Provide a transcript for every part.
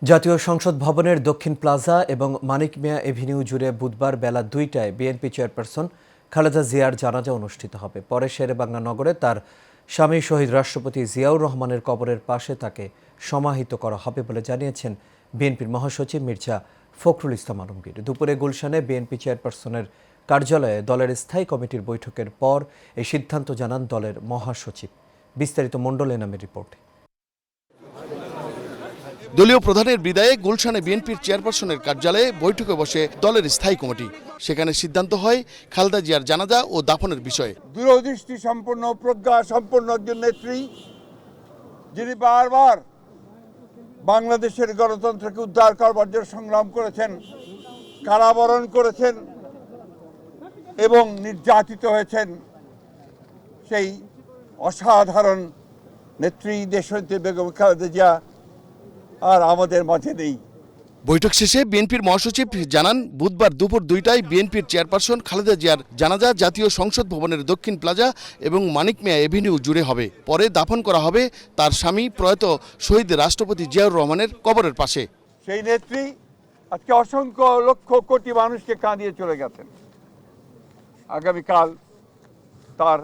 জাতীয় সংসদ ভবনের দক্ষিণ প্লাজা এবং মানিক মিয়া এভিনিউ জুড়ে বুধবার বেলা ২টায় বিএনপি চেয়ারপারসন খালেদা জিয়ার জানাজা অনুষ্ঠিত হবে। পরে শেরেবাংলা নগরে তার স্বামী শহীদ রাষ্ট্রপতি জিয়াউর রহমানের কবরের পাশে তাকে সমাহিত করা হবে বলে জানিয়েছেন বিএনপির মহাসচিব মির্জা ফখরুল ইসলাম আলমগীর। দুপুরে গুলশানে বিএনপি চেয়ারপারসনের কার্যালয়ে দলের স্থায়ী কমিটির বৈঠকের পর এই সিদ্ধান্ত জানান দলের মহাসচিব। বিস্তারিত মণ্ডল এনামের রিপোর্টে। দলীয় প্রধানের বিদায়ে গুলশানে বিএনপির চেয়ারপারসনের কার্যালয়ে বৈঠকে বসে দলের স্থায়ী কমিটি। সেখানে সিদ্ধান্ত হয় খালেদা জিয়ার জানাজা ও দাফনের বিষয়ে। দূরদৃষ্টি সম্পন্ন, প্রজ্ঞা সম্পন্ন একজন নেত্রী, যিনি বারবার বাংলাদেশের গণতন্ত্রকে উদ্ধার করবার জন্য সংগ্রাম করেছেন, কারাবরণ করেছেন এবং নির্যাতিত হয়েছেন, সেই অসাধারণ নেত্রী দেশনেত্রী বেগম খালেদা জিয়া আর আমাদের মাঝে নেই। বৈঠক শেষে বিএনপির মহাসচিব জানান, বুধবার দুপুর ২টায় বিএনপির চেয়ারপারসন খালেদা জিয়ার জানাজা জাতীয় সংসদ ভবনের দক্ষিণ প্লাজা এবং মানিক মিয়া এভিনিউ জুড়ে হবে। পরে দাফন করা হবে তার স্বামী প্রয়াত শহীদ রাষ্ট্রপতি জিয়াউর রহমানের কবরের পাশে। সেই নেত্রী আজকে অসংখ্য লক্ষ কোটি মানুষকে কাঁদিয়ে চলে গেছেন। আগামীকাল তার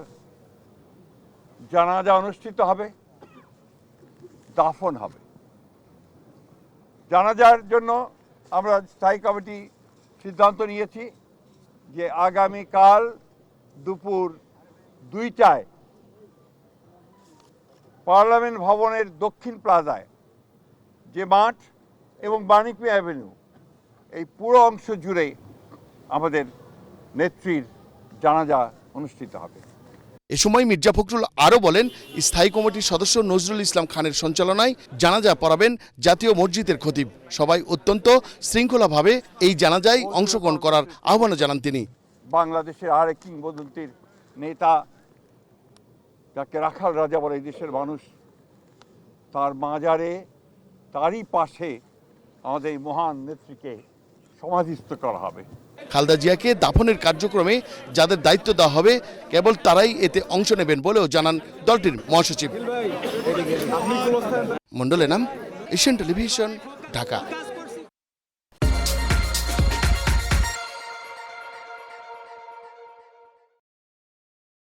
জানাজা অনুষ্ঠিত হবে, দাফন হবে। জানাজার জন্য আমরা স্থায়ী কমিটি সিদ্ধান্ত নিয়েছি যে আগামীকাল দুপুর ২টায় পার্লামেন্ট ভবনের দক্ষিণ প্লাজায় যে মাঠ এবং মানিক মিয়া অ্যাভিনিউ, এই পুরো অংশ জুড়ে আমাদের নেত্রীর জানাজা অনুষ্ঠিত হবে। এ সময় মির্জা ফখরুল আরও বলেন, স্থায়ী কমিটির সদস্য নজরুল ইসলাম খানের সঞ্চালনায় জানাজা পড়াবেন জাতীয় মসজিদের খতিব। সবাই অত্যন্ত শৃঙ্খলাভাবে এই জানাজায় অংশগ্রহণ করার আহ্বান জানান তিনি। বাংলাদেশের আরেক কিংবদন্তির নেতা, যাকে রাখাল রাজা বলে এই দেশের মানুষ, তার মাজারে, তারই পাশে আমাদের এই মহান নেত্রীকে সমাধিস্থ করা হবে। খালেদা জিয়াকে দাফনের কার্যক্রমে যাদের দায়িত্ব দেওয়া হবে কেবল তারাই এতে অংশ নেবেন বলেও জানান দলটির মহাসচিব। মণ্ডল এনাম, এশিয়ান টেলিভিশন, ঢাকা।